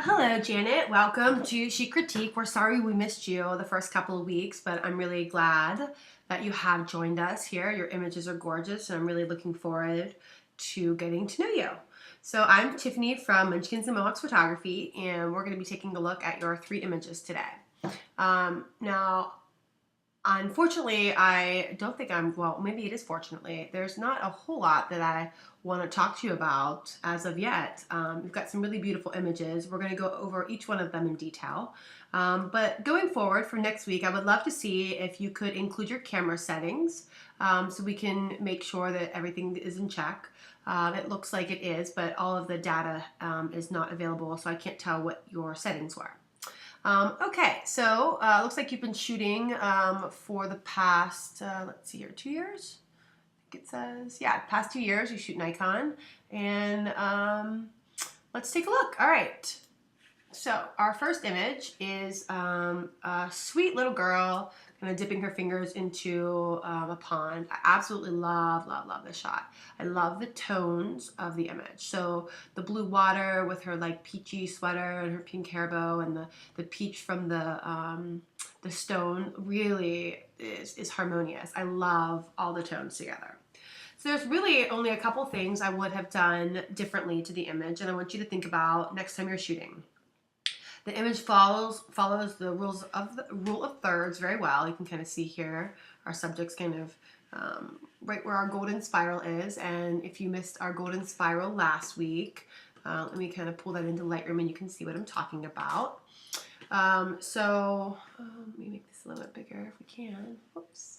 Hello, Janet. Welcome to Chic Critique. We're sorry we missed you the first couple of weeks, but I'm really glad that you have joined us here. Your images are gorgeous, and I'm really looking forward to getting to know you. So I'm Tiffany from Munchkins and Mohawks Photography, and we're going to be taking a look at your 3 images today. Now, unfortunately, I don't think well, maybe it is fortunately, there's not a whole lot that I want to talk to you about as of yet. We've got some really beautiful images. We're going to go over each one of them in detail. But going forward for next week, I would love to see if you could include your camera settings so we can make sure that everything is in check. It looks like it is, but all of the data is not available, so I can't tell what your settings were. Okay, so looks like you've been shooting for the past, let's see here, 2 years? I think it says, yeah, past 2 years you shoot Nikon. And let's take a look. All right, so our first image is a sweet little girl kind of dipping her fingers into a pond. I absolutely love this shot. I love the tones of the image. So the blue water with her like peachy sweater and her pink hair bow, and the peach from the stone really is harmonious. I love all the tones together. So there's really only a couple things I would have done differently to the image, and I want you to think about next time you're shooting. The image follows the rule of thirds very well. You can kind of see here our subject's kind of right where our golden spiral is. And if you missed our golden spiral last week, let me kind of pull that into Lightroom and you can see what I'm talking about. Let me make this a little bit bigger if we can. Whoops.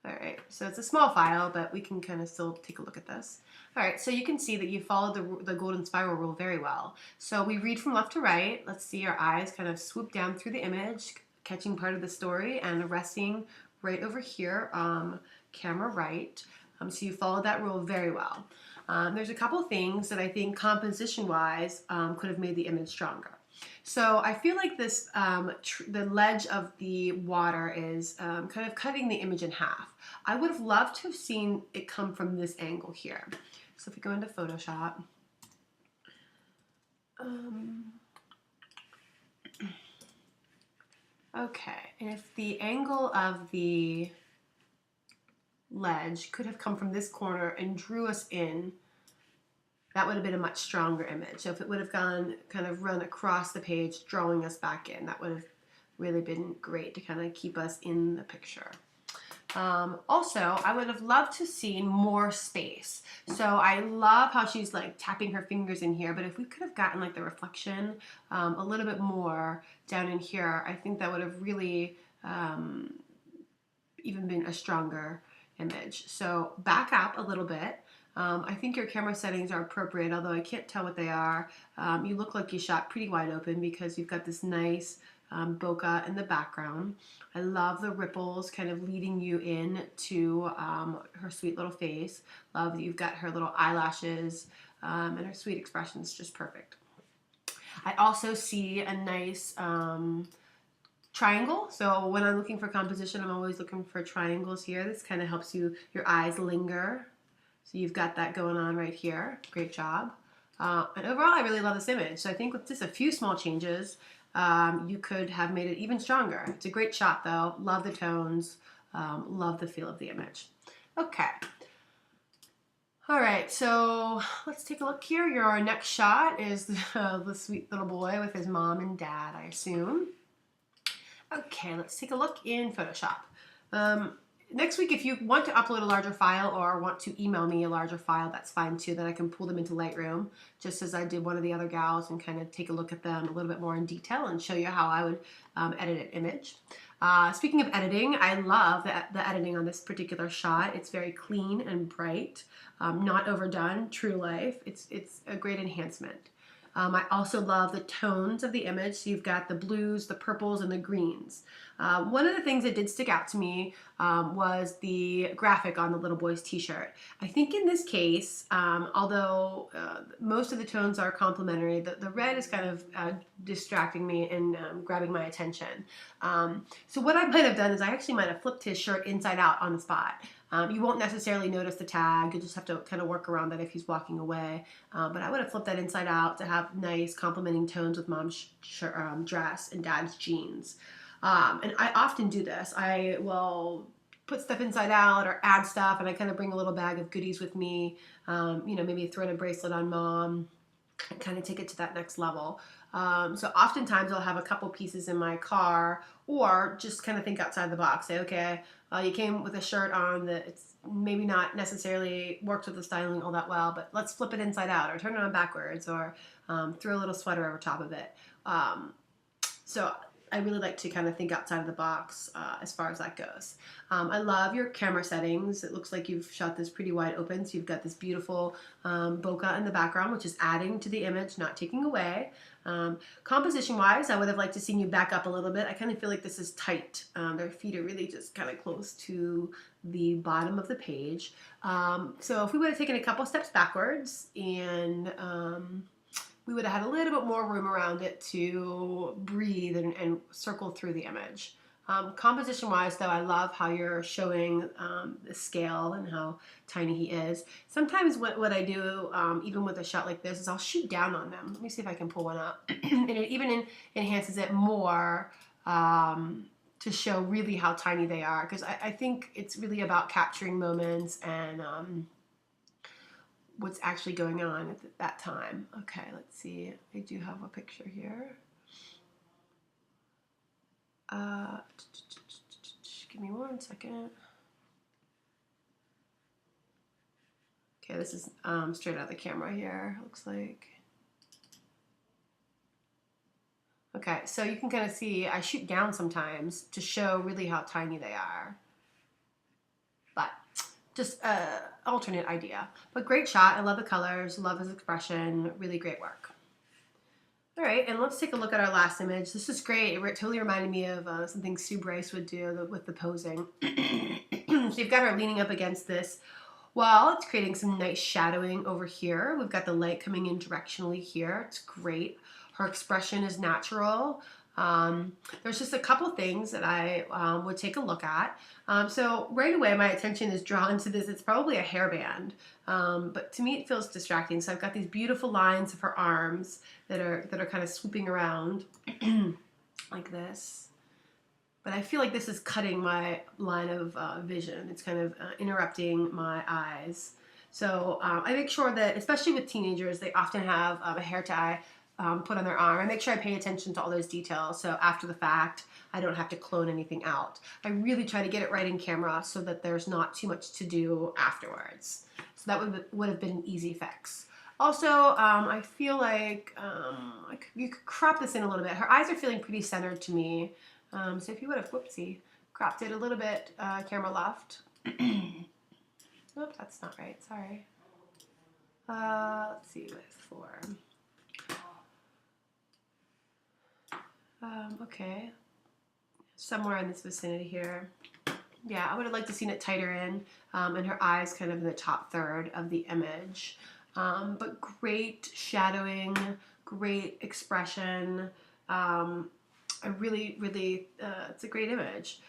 All right, so it's a small file, but we can kind of still take a look at this. All right, so you can see that you followed the golden spiral rule very well. So we read from left to right. Let's see our eyes kind of swoop down through the image, catching part of the story and resting right over here, camera right. So you followed that rule very well. There's a couple things that I think composition-wise could have made the image stronger. So I feel like this, the ledge of the water is kind of cutting the image in half. I would have loved to have seen it come from this angle here. So if we go into Photoshop, okay, and if the angle of the ledge could have come from this corner and drew us in, that would have been a much stronger image. So if it would have gone kind of run across the page, drawing us back in, that would have really been great to kind of keep us in the picture. Also, I would have loved to see more space. So I love how she's like tapping her fingers in here, but if we could have gotten like the reflection a little bit more down in here, I think that would have really even been a stronger image. So back up a little bit. I think your camera settings are appropriate, although I can't tell what they are. You look like you shot pretty wide open because you've got this nice bokeh in the background. I love the ripples kind of leading you in to her sweet little face. Love that you've got her little eyelashes and her sweet expressions, just perfect. I also see a nice triangle. So when I'm looking for composition, I'm always looking for triangles here. This kind of helps your eyes linger. So you've got that going on right here. Great job. And overall, I really love this image. So I think with just a few small changes, you could have made it even stronger. It's a great shot though. Love the tones. Love the feel of the image. Okay. All right, so let's take a look here. Your next shot is the sweet little boy with his mom and dad, I assume. Okay, let's take a look in Photoshop. Next week, if you want to upload a larger file or want to email me a larger file, that's fine too. Then I can pull them into Lightroom, just as I did one of the other gals, and kind of take a look at them a little bit more in detail and show you how I would edit an image. Speaking of editing, I love the editing on this particular shot. It's very clean and bright, not overdone, true life. It's a great enhancement. I also love the tones of the image. So you've got the blues, the purples, and the greens. One of the things that did stick out to me was the graphic on the little boy's t-shirt. I think in this case, although most of the tones are complementary, the red is kind of distracting me and grabbing my attention. So what I might have done is I actually might have flipped his shirt inside out on the spot. You won't necessarily notice the tag. You'll just have to kind of work around that if he's walking away. But I would have flipped that inside out to have nice complementing tones with mom's dress and dad's jeans. And I often do this. I will put stuff inside out or add stuff, and I kind of bring a little bag of goodies with me. Maybe throw in a bracelet on mom and kind of take it to that next level. So oftentimes I'll have a couple pieces in my car, or just kind of think outside the box. Say, okay, you came with a shirt on that it's maybe not necessarily works with the styling all that well, but let's flip it inside out or turn it on backwards, or throw a little sweater over top of it. So I really like to kind of think outside of the box as far as that goes. I love your camera settings. It looks like you've shot this pretty wide open, so you've got this beautiful bokeh in the background, which is adding to the image, not taking away. Composition-wise, I would have liked to see you back up a little bit. I kind of feel like this is tight. Their feet are really just kind of close to the bottom of the page. So if we would have taken a couple steps backwards and we would have had a little bit more room around it to breathe and circle through the image. Composition-wise, though, I love how you're showing the scale and how tiny he is. Sometimes what I do, even with a shot like this, is I'll shoot down on them. Let me see if I can pull one up. And it even enhances it more to show really how tiny they are, because I think it's really about capturing moments and what's actually going on at that time. Okay, let's see. I do have a picture here. Give me 1 second. Okay, this is straight out of the camera here, looks like. Okay, so you can kind of see I shoot down sometimes to show really how tiny they are. But just alternate idea. But great shot. I love the colors, love his expression, really great work. All right, and let's take a look at our last image. This is great. It totally reminded me of something Sue Bryce would do with the posing. So you've got her leaning up against this wall. It's creating some nice shadowing over here. We've got the light coming in directionally here. It's great. Her expression is natural. There's just a couple things that I would take a look at. So right away my attention is drawn to this. It's probably a hairband, but to me it feels distracting. So I've got these beautiful lines of her arms that are kind of swooping around like this. But I feel like this is cutting my line of vision. It's kind of interrupting my eyes. So I make sure that, especially with teenagers, they often have a hair tie put on their arm. I make sure I pay attention to all those details, so after the fact, I don't have to clone anything out. I really try to get it right in camera so that there's not too much to do afterwards. So that would have been an easy fix. Also, I feel like you could crop this in a little bit. Her eyes are feeling pretty centered to me. So if you would have, whoopsie, cropped it a little bit camera left. Oops, that's not right, sorry. Let's see, with 4. Okay, somewhere in this vicinity here. Yeah, I would have liked to seen it tighter in, and her eyes kind of in the top third of the image. But great shadowing, great expression. I really, it's a great image.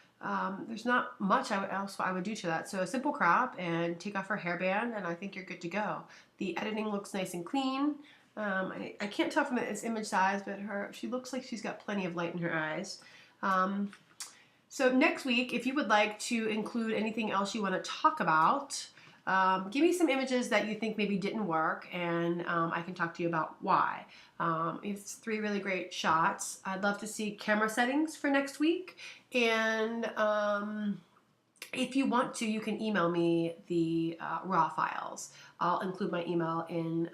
There's not much else I would do to that. So a simple crop and take off her hairband, and I think you're good to go. The editing looks nice and clean. I can't tell from this image size, but she looks like she's got plenty of light in her eyes. So next week, if you would like to include anything else you want to talk about, give me some images that you think maybe didn't work, and I can talk to you about why. It's 3 really great shots. I'd love to see camera settings for next week, and if you want to, you can email me the raw files. I'll include my email in,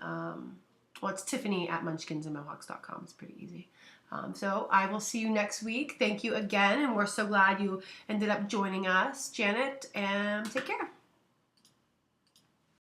well, it's Tiffany@munchkinsandmohawks.com. It's pretty easy. So I will see you next week. Thank you again, and we're so glad you ended up joining us, Janet, and take care.